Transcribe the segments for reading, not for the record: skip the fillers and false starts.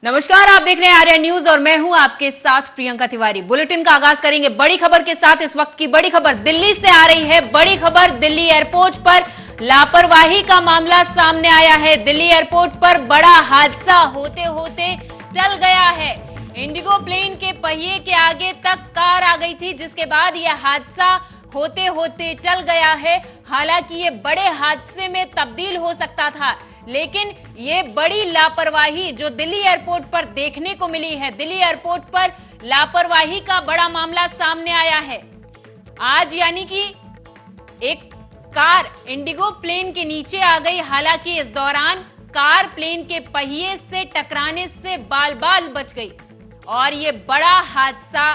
नमस्कार, आप देख रहे हैं आर्या न्यूज और मैं हूं आपके साथ प्रियंका तिवारी। बुलेटिन का आगाज करेंगे बड़ी खबर के साथ। इस वक्त की बड़ी खबर दिल्ली से आ रही है। बड़ी खबर, दिल्ली एयरपोर्ट पर लापरवाही का मामला सामने आया है। दिल्ली एयरपोर्ट पर बड़ा हादसा होते होते टल गया है। इंडिगो प्लेन के पहिए के आगे तक कार आ गई थी, जिसके बाद यह हादसा होते होते टल गया है। हालांकि ये बड़े हादसे में तब्दील हो सकता था, लेकिन ये बड़ी लापरवाही जो दिल्ली एयरपोर्ट पर देखने को मिली है, दिल्ली एयरपोर्ट पर लापरवाही का बड़ा मामला सामने आया है आज। यानी कि एक कार इंडिगो प्लेन के नीचे आ गई। हालांकि इस दौरान कार प्लेन के पहिए से टकराने से बाल बाल बच गई और ये बड़ा हादसा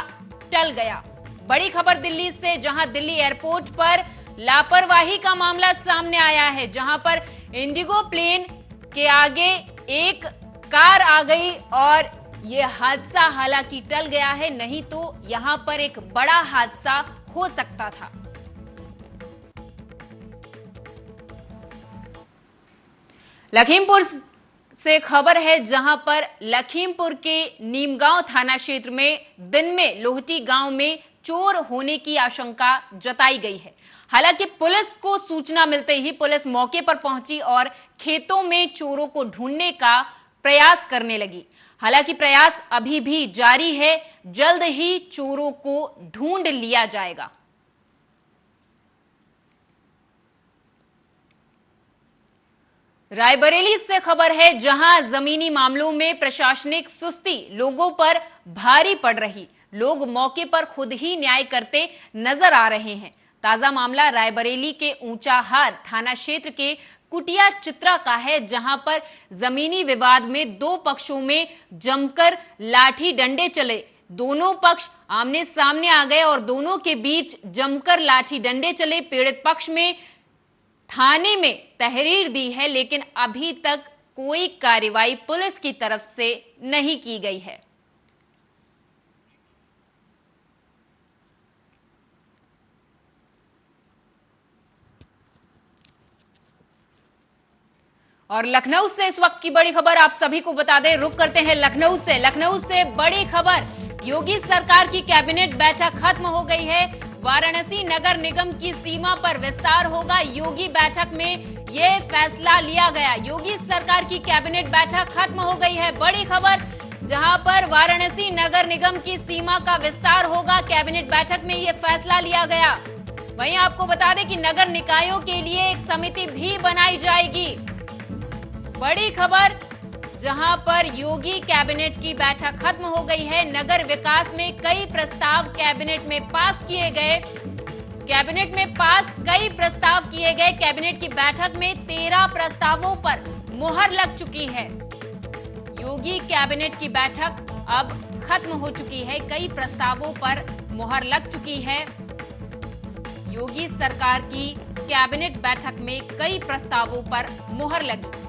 टल गया। बड़ी खबर दिल्ली से, जहां दिल्ली एयरपोर्ट पर लापरवाही का मामला सामने आया है, जहां पर इंडिगो प्लेन के आगे एक कार आ गई और यह हादसा हालांकि टल गया है, नहीं तो यहां पर एक बड़ा हादसा हो सकता था। लखीमपुर से खबर है, जहां पर लखीमपुर के नीमगांव थाना क्षेत्र में दिन में लोहटी गांव में चोर होने की आशंका जताई गई है। हालांकि पुलिस को सूचना मिलते ही पुलिस मौके पर पहुंची और खेतों में चोरों को ढूंढने का प्रयास करने लगी। हालांकि प्रयास अभी भी जारी है, जल्द ही चोरों को ढूंढ लिया जाएगा। रायबरेली से खबर है, जहां जमीनी मामलों में प्रशासनिक सुस्ती लोगों पर भारी पड़ रही। लोग मौके पर खुद ही न्याय करते नजर आ रहे हैं। ताजा मामला रायबरेली के ऊंचाहार थाना क्षेत्र के कुटिया चित्रा का है, जहां पर जमीनी विवाद में दो पक्षों में जमकर लाठी डंडे चले। दोनों पक्ष आमने सामने आ गए और दोनों के बीच जमकर लाठी डंडे चले। पीड़ित पक्ष में थाने में तहरीर दी है, लेकिन अभी तक कोई कार्रवाई पुलिस की तरफ से नहीं की गई है। और लखनऊ से इस वक्त की बड़ी खबर आप सभी को बता दें। रुक करते हैं लखनऊ से। लखनऊ से बड़ी खबर, योगी सरकार की कैबिनेट बैठक खत्म हो गई है। वाराणसी नगर निगम की सीमा पर विस्तार होगा। योगी बैठक में यह फैसला लिया गया। योगी सरकार की कैबिनेट बैठक खत्म हो गई है। बड़ी खबर, जहां पर वाराणसी नगर निगम की सीमा का विस्तार होगा। कैबिनेट बैठक में यह फैसला लिया गया। वहीं आपको बता दें कि नगर निकायों के लिए एक समिति भी बनाई जाएगी। बड़ी खबर, जहां पर योगी कैबिनेट की बैठक खत्म हो गई है। नगर विकास में कई प्रस्ताव कैबिनेट में पास किए गए। कैबिनेट में पास कई प्रस्ताव किए गए। कैबिनेट की बैठक में 13 प्रस्तावों पर मुहर लग चुकी है। योगी कैबिनेट की बैठक अब खत्म हो चुकी है। कई प्रस्तावों पर मुहर लग चुकी है। योगी सरकार की कैबिनेट बैठक में कई प्रस्तावों पर मुहर लगी।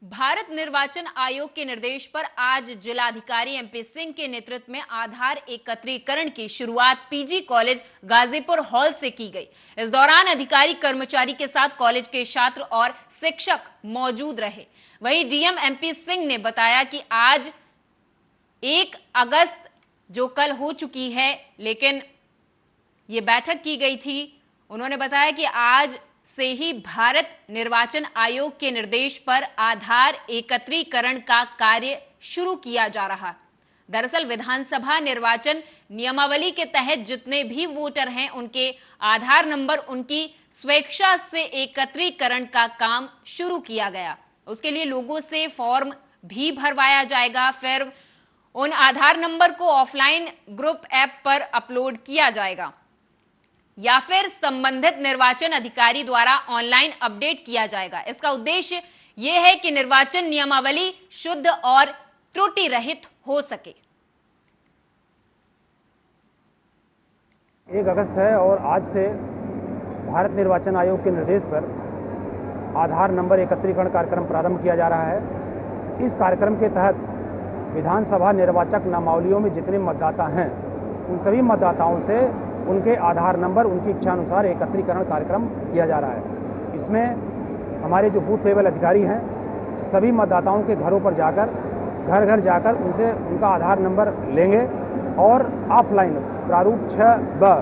भारत निर्वाचन आयोग के निर्देश पर आज जिलाधिकारी एमपी सिंह के नेतृत्व में आधार एकत्रीकरण की शुरुआत पीजी कॉलेज गाजीपुर हॉल से की गई। इस दौरान अधिकारी कर्मचारी के साथ कॉलेज के छात्र और शिक्षक मौजूद रहे। वहीं डीएम एमपी सिंह ने बताया कि आज 1 अगस्त जो कल हो चुकी है, लेकिन ये बैठक की गई थी। उन्होंने बताया कि आज से ही भारत निर्वाचन आयोग के निर्देश पर आधार एकत्रीकरण का कार्य शुरू किया जा रहा। दरअसल विधानसभा निर्वाचन नियमावली के तहत जितने भी वोटर हैं, उनके आधार नंबर उनकी स्वेच्छा से एकत्रीकरण का काम शुरू किया गया। उसके लिए लोगों से फॉर्म भी भरवाया जाएगा। फिर उन आधार नंबर को ऑफलाइन ग्रुप ऐप पर अपलोड किया जाएगा या फिर संबंधित निर्वाचन अधिकारी द्वारा ऑनलाइन अपडेट किया जाएगा। इसका उद्देश्य यह है कि निर्वाचन नियमावली शुद्ध और त्रुटि रहित हो सके। 1 अगस्त है और आज से भारत निर्वाचन आयोग के निर्देश पर आधार नंबर एकत्रीकरण कार्यक्रम प्रारंभ किया जा रहा है। इस कार्यक्रम के तहत विधानसभा निर्वाचक नामावलियों में जितने मतदाता हैं, उन सभी मतदाताओं से उनके आधार नंबर उनकी इच्छानुसार एकत्रीकरण कार्यक्रम किया जा रहा है। इसमें हमारे जो बूथ लेवल अधिकारी हैं सभी मतदाताओं के घरों पर जाकर घर घर जाकर उनसे उनका आधार नंबर लेंगे और ऑफलाइन प्रारूप 6B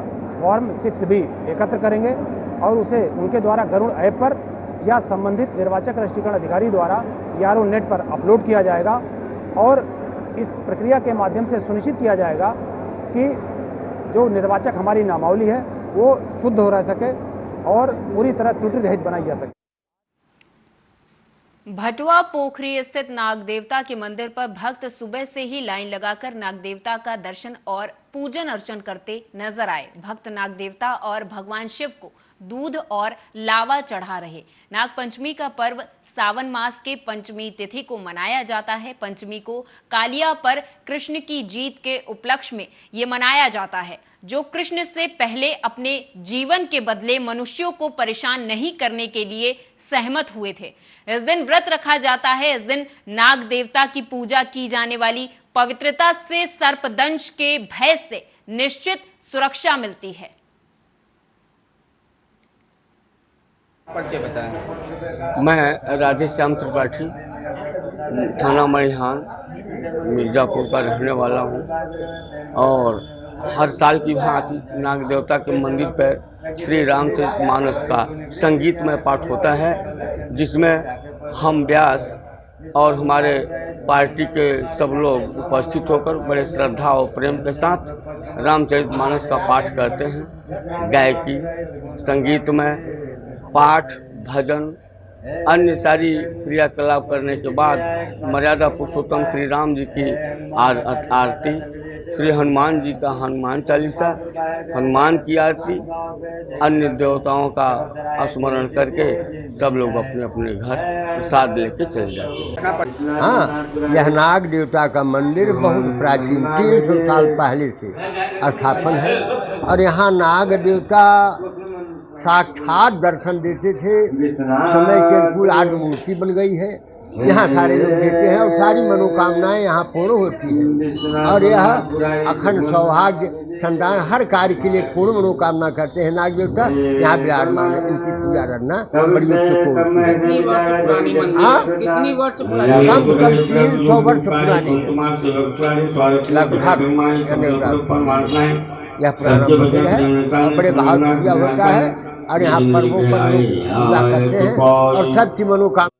फॉर्म 6B एकत्र करेंगे और उसे उनके द्वारा गरुड़ ऐप पर या संबंधित निर्वाचक रजिस्ट्रीकरण अधिकारी द्वारा यारो नेट पर अपलोड किया जाएगा और इस प्रक्रिया के माध्यम से सुनिश्चित किया जाएगा कि जो निर्वाचक हमारी नामावली है वो शुद्ध हो रह सके और पूरी तरह त्रुटि रहित बनाई जा सके। भटवा पोखरी स्थित नाग देवता के मंदिर पर भक्त सुबह से ही लाइन लगाकर नाग देवता का दर्शन और पूजन अर्चन करते नजर आए। भक्त नाग देवता और भगवान शिव को दूध और लावा चढ़ा रहे। नाग पंचमी का पर्व सावन मास के पंचमी तिथि को मनाया जाता है। पंचमी को कालिया पर कृष्ण की जीत के उपलक्ष्य में ये मनाया जाता है, जो कृष्ण से पहले अपने जीवन के बदले मनुष्यों को परेशान नहीं करने के लिए सहमत हुए थे। इस दिन व्रत रखा जाता है। इस दिन नाग देवता की पूजा की जाने वाली पवित्रता से सर्पदंश के भय से निश्चित सुरक्षा मिलती है। परिचय बताएं। मैं राधे श्याम त्रिपाठी, थाना मरिहान, मिर्जापुर का रहने वाला हूं और हर साल की भांति नाग देवता के मंदिर पर श्री रामचरितमानस का संगीतमय पाठ होता है, जिसमें हम व्यास और हमारे पार्टी के सब लोग उपस्थित होकर बड़े श्रद्धा और प्रेम के साथ रामचरितमानस का पाठ करते हैं। गायकी, संगीतमय पाठ, भजन, अन्य सारी क्रियाकलाप करने के बाद मर्यादा पुरुषोत्तम श्री राम जी की आरती, श्री हनुमान जी का हनुमान चालीसा, हनुमान की आरती, अन्य देवताओं का स्मरण करके सब लोग अपने अपने घर प्रसाद लेके चले जाते हैं। हाँ, यह नाग देवता का मंदिर बहुत प्राचीन 300 साल पहले से स्थापन है और यहाँ नाग देवता साक्षात दर्शन देते थे। समय के अनुकूल आज मूर्ति बन गई है, यहाँ सारे लोग देते हैं और सारी मनोकामनाएं यहाँ पूर्ण होती हैं और यह अखंड सौभाग्य संतान हर कार्य के लिए पूर्ण मनोकामना करते हैं। नाग देवता यहाँ विराजमान है, इनकी पूजा करना बड़ी उत्सुक होती है। कितनी वर्ष कम से कम 300 वर्ष पुरानी लगभग यह पुराना मंदिर है और बड़े भाव पूजा होता है और यहाँ पर्वों पर लोग पूजा करते हैं और सबकी मनोकामना।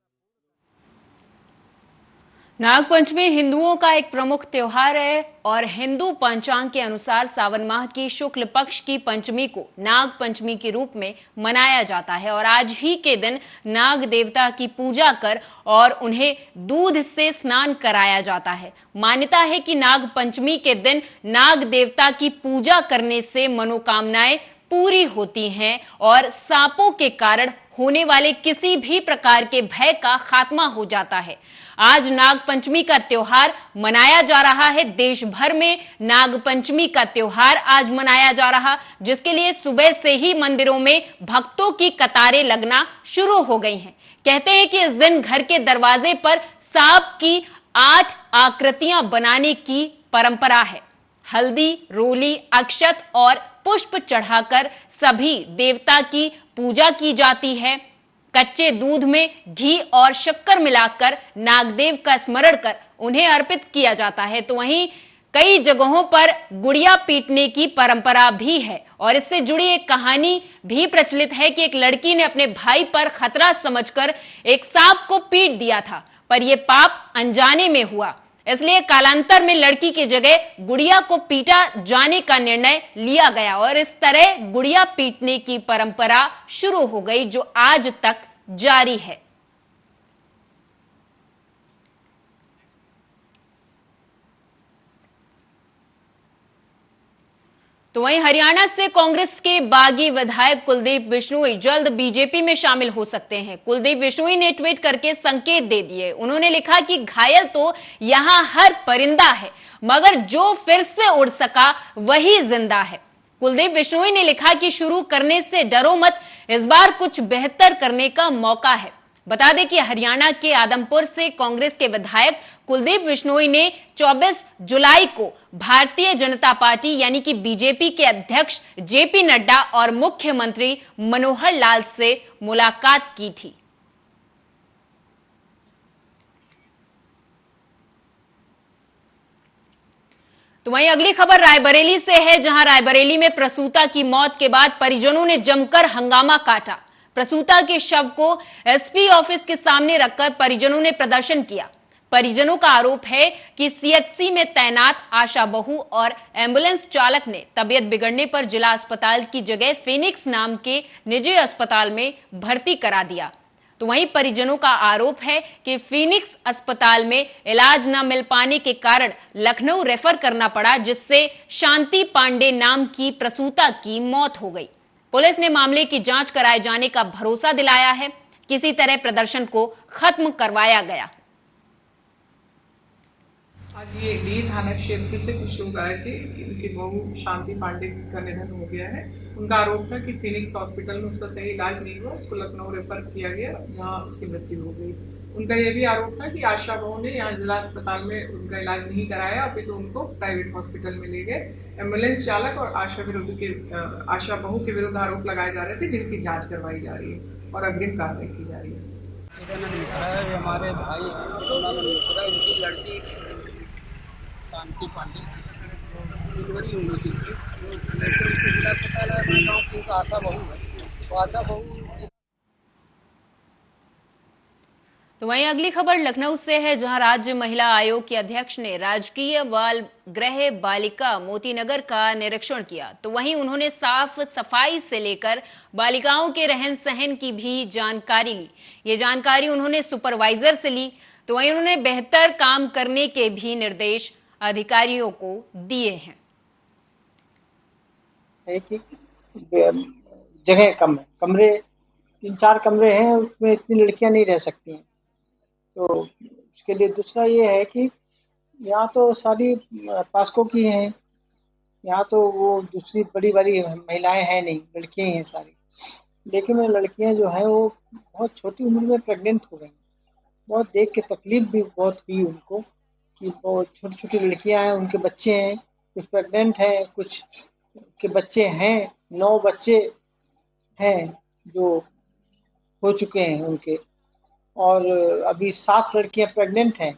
नागपंचमी हिंदुओं का एक प्रमुख त्योहार है और हिंदू पंचांग के अनुसार सावन माह की शुक्ल पक्ष की पंचमी को नाग पंचमी के रूप में मनाया जाता है और आज ही के दिन नाग देवता की पूजा कर और उन्हें दूध से स्नान कराया जाता है। मान्यता है कि नाग पंचमी के दिन नाग देवता की पूजा करने से मनोकामनाएं पूरी होती हैं और सांपों के कारण होने वाले किसी भी प्रकार के भय का खात्मा हो जाता है। आज नाग पंचमी का त्योहार मनाया जा रहा है। देश भर में नाग पंचमी का त्योहार आज मनाया जा रहा, जिसके लिए सुबह से ही मंदिरों में भक्तों की कतारें लगना शुरू हो गई हैं। कहते हैं कि इस दिन घर के दरवाजे पर सांप की 8 आकृतियां बनाने की परंपरा है। हल्दी, रोली, अक्षत और पुष्प चढ़ाकर सभी देवता की पूजा की जाती है। कच्चे दूध में घी और शक्कर मिलाकर नागदेव का स्मरण कर उन्हें अर्पित किया जाता है। तो वहीं कई जगहों पर गुड़िया पीटने की परंपरा भी है और इससे जुड़ी एक कहानी भी प्रचलित है कि एक लड़की ने अपने भाई पर खतरा समझकर एक सांप को पीट दिया था, पर यह पाप अनजाने में हुआ। इसलिए कालांतर में लड़की की जगह गुड़िया को पीटा जाने का निर्णय लिया गया और इस तरह गुड़िया पीटने की परंपरा शुरू हो गई, जो आज तक जारी है। तो वहीं हरियाणा से कांग्रेस के बागी विधायक कुलदीप बिश्नोई जल्द बीजेपी में शामिल हो सकते हैं। कुलदीप बिश्नोई ने ट्वीट करके संकेत दे दिए। उन्होंने लिखा कि घायल तो यहां हर परिंदा है, मगर जो फिर से उड़ सका वही जिंदा है। कुलदीप बिश्नोई ने लिखा कि शुरू करने से डरो मत, इस बार कुछ बेहतर करने का मौका है। बता दें कि हरियाणा के आदमपुर से कांग्रेस के विधायक कुलदीप बिश्नोई ने 24 जुलाई को भारतीय जनता पार्टी यानी कि बीजेपी के अध्यक्ष जेपी नड्डा और मुख्यमंत्री मनोहर लाल से मुलाकात की थी। तो वहीं अगली खबर रायबरेली से है, जहां रायबरेली में प्रसूता की मौत के बाद परिजनों ने जमकर हंगामा काटा। प्रसूता के शव को एसपी ऑफिस के सामने रखकर परिजनों ने प्रदर्शन किया। परिजनों का आरोप है कि सीएचसी में तैनात आशा बहू और एम्बुलेंस चालक ने तबियत बिगड़ने पर जिला अस्पताल की जगह फिनिक्स नाम के निजी अस्पताल में भर्ती करा दिया। तो वहीं परिजनों का आरोप है कि फिनिक्स अस्पताल में इलाज न मिल पाने के कारण लखनऊ रेफर करना पड़ा, जिससे शांति पांडे नाम की प्रसूता की मौत हो गई। पुलिस ने मामले की जांच कराए जाने का भरोसा दिलाया है। किसी तरह प्रदर्शन को खत्म करवाया गया। आज ये डी थाना क्षेत्र से कुछ लोग आए थे कि उनकी बहू शांति पांडे का निधन हो गया है। उनका आरोप था कि फिनिक्स हॉस्पिटल में उसका सही इलाज नहीं हुआ, उसको लखनऊ रेफर किया गया जहां उसकी मृत्यु हो गई। उनका यह भी आरोप था कि आशा बहू ने यहाँ जिला अस्पताल में उनका इलाज नहीं कराया, अभी तो उनको प्राइवेट हॉस्पिटल में ले गए। एम्बुलेंस चालक और आशा बहू के विरुद्ध आरोप लगाए जा रहे थे, जिनकी जाँच करवाई जा रही है और अग्रिम कार्रवाई की जा रही है। हमारे भाई मिश्रा, इनकी लड़की शांति पांडे डिलीवरी हुई थी, लेकिन उसके जिला अस्पताल है गाँव की उनका आशा बहू है, तो आशा बहू। तो वहीं अगली खबर लखनऊ से है, जहां राज्य महिला आयोग के अध्यक्ष ने राजकीय बाल गृह बालिका मोतीनगर का निरीक्षण किया। तो वहीं उन्होंने साफ सफाई से लेकर बालिकाओं के रहन सहन की भी जानकारी ली। ये जानकारी उन्होंने सुपरवाइजर से ली। तो वहीं उन्होंने बेहतर काम करने के भी निर्देश अधिकारियों को दिए हैं। जगह कम है, कमरे 3-4 कमरे हैं, उसमें इतनी लड़कियां नहीं रह सकती हैं। तो उसके लिए दूसरा ये है कि यहाँ तो सारी पास्को की हैं, यहाँ तो वो दूसरी बड़ी बड़ी महिलाएं हैं नहीं, लड़कियां ही हैं सारी। लेकिन लड़कियां जो हैं वो बहुत छोटी उम्र में प्रेग्नेंट हो गई। बहुत देख के तकलीफ भी बहुत हुई उनको कि बहुत छोटी छोटी लड़कियां हैं, उनके बच्चे हैं, कुछ प्रेग्नेंट हैं, कुछ के बच्चे हैं। 9 बच्चे हैं जो हो चुके हैं उनके, और अभी 7 लड़कियां प्रेग्नेंट हैं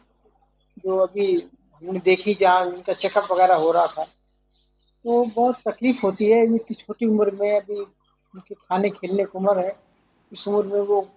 जो अभी हमने देखी, जहाँ उनका चेकअप वगैरह हो रहा था। तो बहुत तकलीफ होती है इतनी छोटी उम्र में, अभी उनके खाने खेलने की उम्र है, इस उम्र में वो।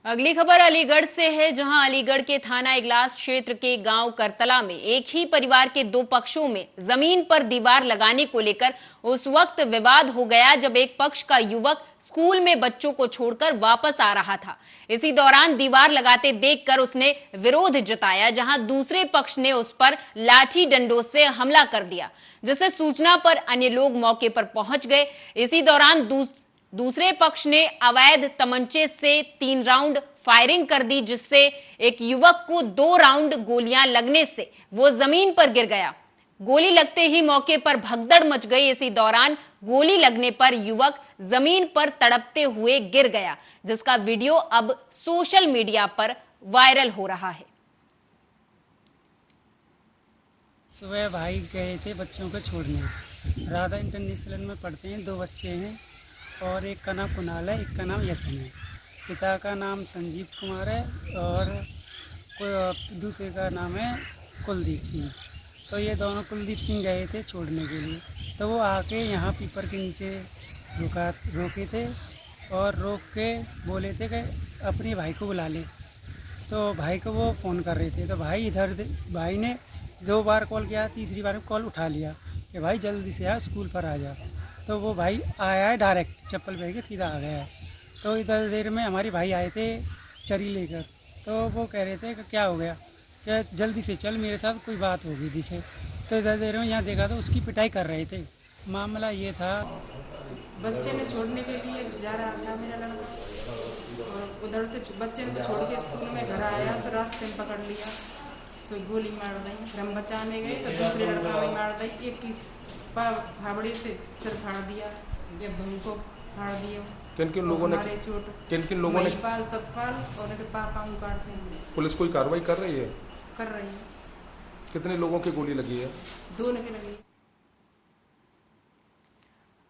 अगली खबर अलीगढ़ से है, जहां अलीगढ़ के थाना इगलास क्षेत्र के गांव करतला में एक ही परिवार के 2 पक्षों में जमीन पर दीवार लगाने को लेकर उस वक्त विवाद हो गया जब एक पक्ष का युवक स्कूल में बच्चों को छोड़कर वापस आ रहा था। इसी दौरान दीवार लगाते देखकर उसने विरोध जताया, जहां दूसरे पक्ष ने उस पर लाठी डंडों से हमला कर दिया, जिससे सूचना पर अन्य लोग मौके पर पहुंच गए। इसी दौरान दूसरे पक्ष ने अवैध तमंचे से 3 राउंड फायरिंग कर दी, जिससे एक युवक को 2 राउंड गोलियां लगने से वो जमीन पर गिर गया। गोली लगते ही मौके पर भगदड़ मच गई। इसी दौरान गोली लगने पर युवक जमीन पर तड़पते हुए गिर गया, जिसका वीडियो अब सोशल मीडिया पर वायरल हो रहा है। सुबह भाई गए थे बच्चों को छोड़ने, राधा इंटरनेशनल में पढ़ते हैं, 2 बच्चे हैं और एक का नाम कुणाल है, एक का नाम यतन है। पिता का नाम संजीव कुमार है और दूसरे का नाम है कुलदीप सिंह। तो ये दोनों कुलदीप सिंह गए थे छोड़ने के लिए, तो वो आके यहाँ पीपर के नीचे रोके थे और रोक के बोले थे कि अपने भाई को बुला ले। तो भाई को वो फ़ोन कर रहे थे, तो भाई ने 2 बार कॉल किया, तीसरी बार कॉल उठा लिया कि भाई जल्दी से आ, स्कूल पर आ जा। तो वो भाई आया है, डायरेक्ट चप्पल पहन के सीधा आ गया है। तो इधर देर में हमारे भाई आए थे चरी लेकर, तो वो कह रहे थे कि क्या हो गया, क्या जल्दी से चल, मेरे साथ कोई बात होगी दिखे। तो इधर देर में यहाँ देखा तो उसकी पिटाई कर रहे थे। मामला ये था, बच्चे ने छोड़ने के लिए जा रहा था मेरा लड़का, और उधर से बच्चे ने छोड़ के स्कूल में घर आया तो रास्ते में पकड़ लिया, सो गोली मार दी। हम बचाने गए तो दूसरे लड़का भी मार दी, एक की फावड़े से सिर फाड़ दिया, जब हमको फाड़ दिए। किन किन लोगों ने महिपाल, सतपाल और उनके पापा ओंकार सिंह। पुलिस कोई कार्रवाई कर रही है? कर रही है। कितने लोगों की गोली लगी है? 2 की लगी।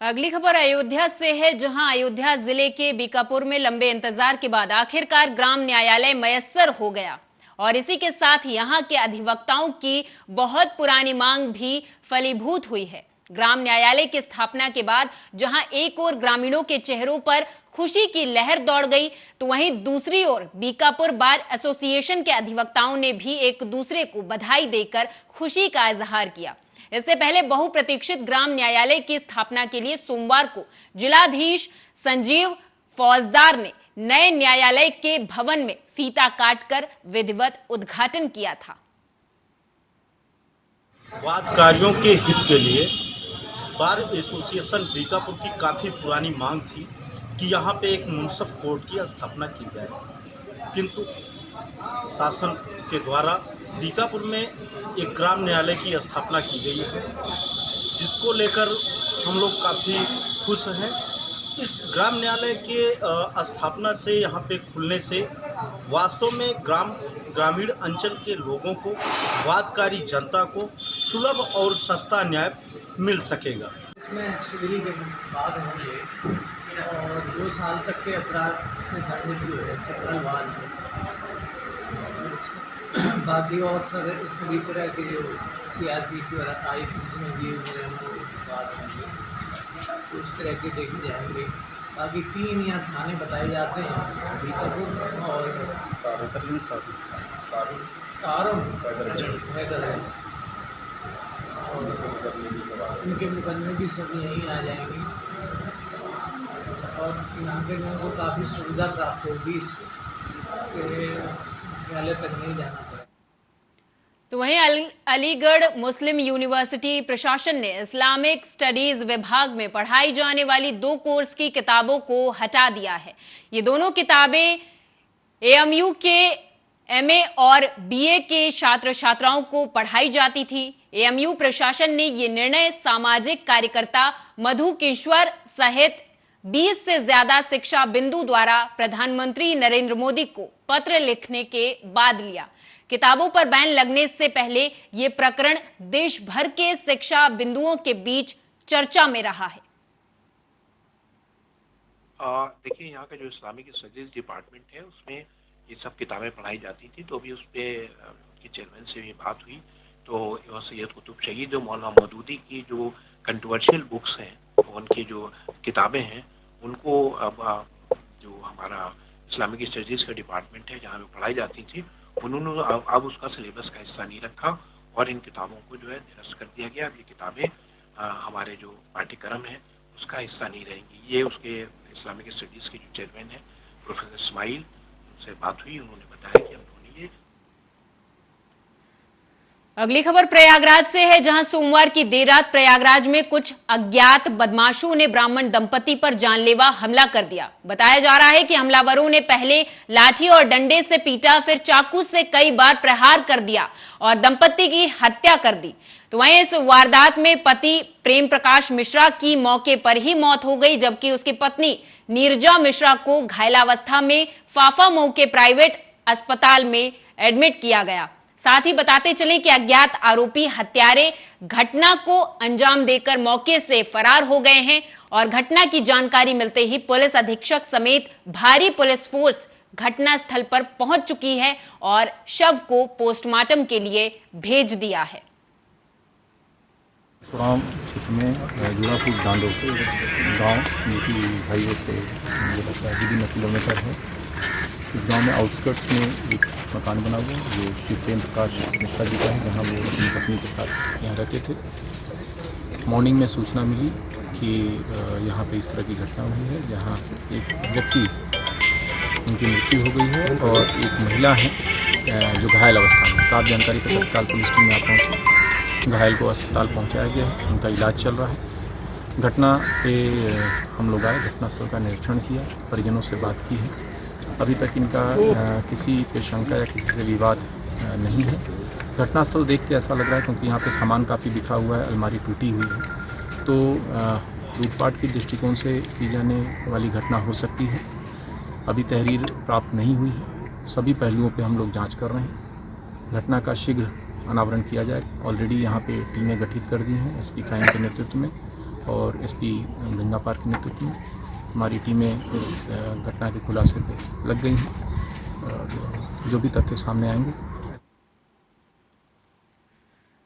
अगली खबर अयोध्या से है, जहां अयोध्या जिले के बीकापुर में लंबे इंतजार के बाद आखिरकार ग्राम न्यायालय मयस्सर हो गया और इसी के साथ यहां के अधिवक्ताओं की बहुत पुरानी मांग भी फलीभूत हुई है। ग्राम न्यायालय की स्थापना के बाद जहां एक ओर ग्रामीणों के चेहरों पर खुशी की लहर दौड़ गई, तो वहीं दूसरी ओर बीकापुर बार एसोसिएशन के अधिवक्ताओं ने भी एक दूसरे को बधाई देकर खुशी का इजहार किया। इससे पहले बहुप्रतीक्षित ग्राम न्यायालय की स्थापना के लिए सोमवार को जिलाधीश संजीव फौजदार ने नए न्यायालय के भवन में फीता काटकर विधिवत उद्घाटन किया था। वादकारियों के हित के लिए बार एसोसिएशन बीकापुर की काफ़ी पुरानी मांग थी कि यहाँ पे एक मुंसफ कोर्ट की स्थापना की जाए, किंतु शासन के द्वारा बीकापुर में एक ग्राम न्यायालय की स्थापना की गई है, जिसको लेकर हम लोग काफ़ी खुश हैं। इस ग्राम न्यायालय के स्थापना से यहाँ पे खुलने से वास्तव में ग्रामीण अंचल के लोगों को, वादकारी जनता को सुलभ और सस्ता न्याय मिल सकेगा। इसमें शिविरी के बाद होंगे और 2 साल तक के अपराध से दंडित जो है कत्लवाद है, बाकी और सभी तरह के जो CRPC वाला तारीख में दिए हुए हैं बात होंगे, तो उस तरह के देखे जाएंगे। बाकी 3 यहाँ थाने बताए जाते हैं, बीकापुर और तारम हैदर, और इनके मुकदमे भी सब यहीं आ जाएंगे और यहाँ के लोगों को काफ़ी सुविधा प्राप्त होगी, इससे मुख्यालय तक नहीं जाना पड़ेगा। तो वहीं अलीगढ़ मुस्लिम यूनिवर्सिटी प्रशासन ने इस्लामिक स्टडीज विभाग में पढ़ाई जाने वाली 2 कोर्स की किताबों को हटा दिया है। ये दोनों किताबें AMU के MA और BA के छात्र छात्राओं को पढ़ाई जाती थी। AMU प्रशासन ने ये निर्णय सामाजिक कार्यकर्ता मधु किश्वर सहित 20 से ज्यादा शिक्षा बिंदु द्वारा प्रधानमंत्री नरेंद्र मोदी को पत्र लिखने के बाद लिया। किताबों पर बैन लगने से पहले ये प्रकरण देश भर के शिक्षा बिंदुओं के बीच चर्चा में रहा है। देखिए, यहाँ का जो इस्लामिक स्टडीज डिपार्टमेंट है उसमें ये सब किताबें पढ़ाई जाती थी, तो अभी उस पर उनके चेयरमैन से भी बात हुई, तो सैयद कुतुब शहीद जो मौलाना मौदूदी की जो कंट्रोवर्शियल बुक्स हैं, उनकी जो किताबें हैं, उनको अब जो हमारा इस्लामिक स्टडीज़ का डिपार्टमेंट है जहाँ पे पढ़ाई जाती थी, उन्होंने अब उसका सिलेबस का हिस्सा नहीं रखा और इन किताबों को जो है निरस्त कर दिया गया। अब ये किताबें हमारे जो पाठ्यक्रम है उसका हिस्सा नहीं रहेंगी। ये उसके इस्लामिक स्टडीज़ के जो चेयरमैन है प्रोफेसर इस्माइल, उनसे बात हुई, उन्होंने बताया कि उन्होंने ये। अगली खबर प्रयागराज से है, जहां सोमवार की देर रात प्रयागराज में कुछ अज्ञात बदमाशों ने ब्राह्मण दंपति पर जानलेवा हमला कर दिया। बताया जा रहा है कि हमलावरों ने पहले लाठी और डंडे से पीटा, फिर चाकू से कई बार प्रहार कर दिया और दंपति की हत्या कर दी। तो वहीं इस वारदात में पति प्रेम प्रकाश मिश्रा की मौके पर ही मौत हो गई, जबकि उसकी पत्नी नीरजा मिश्रा को घायलावस्था में फाफामऊ के प्राइवेट अस्पताल में एडमिट किया गया। साथ ही बताते चलें कि अज्ञात आरोपी हत्यारे घटना को अंजाम देकर मौके से फरार हो गए हैं और घटना की जानकारी मिलते ही पुलिस अधीक्षक समेत भारी पुलिस फोर्स घटनास्थल पर पहुंच चुकी है और शव को पोस्टमार्टम के लिए भेज दिया है। सुराम क्षेत्र में जुड़ापुर डांडो के गांव, जो कि हाईवे से मुझे लगता है 2 किलोमीटर है, इस गांव में आउटस्कर्ट्स में एक मकान बना हुआ है जो श्री प्रेम प्रकाश मिश्रा जी का है, जहां वो अपनी पत्नी के साथ यहाँ रहते थे। मॉर्निंग में सूचना मिली कि यहाँ पे इस तरह की घटना हुई है, जहाँ एक व्यक्ति उनकी मृत्यु हो गई है और एक महिला है जो घायल अवस्था में। प्राप्त जानकारी पर तत्काल पुलिस टीम यहाँ पहुँची, घायल को अस्पताल पहुँचाया गया है, उनका इलाज चल रहा है। घटना पे हम लोग आए, घटनास्थल का निरीक्षण किया, परिजनों से बात की है। अभी तक इनका किसी पे शंका या किसी से विवाद नहीं है। घटनास्थल देख के ऐसा लग रहा है, क्योंकि यहाँ पे सामान काफ़ी बिखरा हुआ है, अलमारी टूटी हुई है, तो लूटपाट के दृष्टिकोण से की जाने वाली घटना हो सकती है। अभी तहरीर प्राप्त नहीं हुई है, सभी पहलुओं पे हम लोग जांच कर रहे हैं। घटना का शीघ्र अनावरण किया जाए। ऑलरेडी यहाँ पे टीमें गठित कर दी हैं एसपी क्राइम के नेतृत्व में और एसपी गंगापार के नेतृत्व में। हमारी टीमें इस घटना के खुलासे पे लग गई हैं और जो भी तथ्य सामने आएंगे।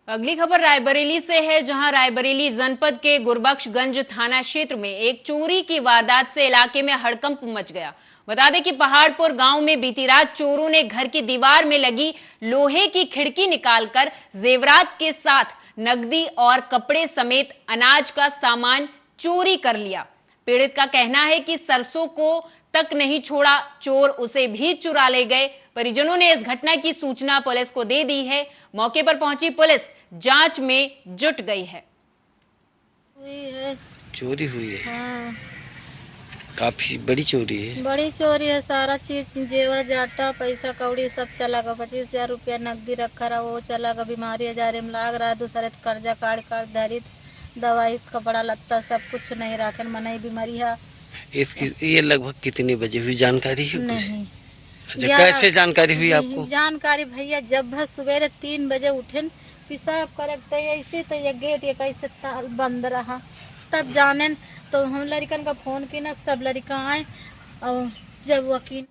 अगली खबर रायबरेली से है, जहां रायबरेली जनपद के गुरबख्शगंज थाना क्षेत्र में एक चोरी की वारदात से इलाके में हड़कंप मच गया। बता दें कि पहाड़पुर गांव में बीती रात चोरों ने घर की दीवार में लगी लोहे की खिड़की निकालकर जेवरात के साथ नकदी और कपड़े समेत अनाज का सामान चोरी कर लिया। पीड़ित का कहना है कि सरसों को तक नहीं छोड़ा, चोर उसे भी चुरा ले गए। परिजनों ने इस घटना की सूचना पुलिस को दे दी है। मौके पर पहुंची पुलिस जांच में जुट गई है। चोरी हुई है। हाँ। काफी बड़ी चोरी है। बड़ी चोरी है, सारा चीज जेवर जाटा पैसा कौड़ी सब चला गया। 25,000 रुपया नकदी रखा रहा, वो चला गया। बीमारी हजार में लाग रहा है, दूसरे कर्जा काट धरित दवाई कपड़ा लत्ता सब कुछ नहीं रखन मनाई बीमारी है। इसकी ये लगभग कितने बजे हुई जानकारी है? नहीं। अच्छा, कैसे जानकारी हुई आपको? जानकारी भैया जब सुबह 3 बजे उठे पेशाब करते ऐसे तो ये गेट ये कैसे ताल बंद रहा, तब जाने तो हम लड़कन का फोन किया, सब लड़का आए और जब वकील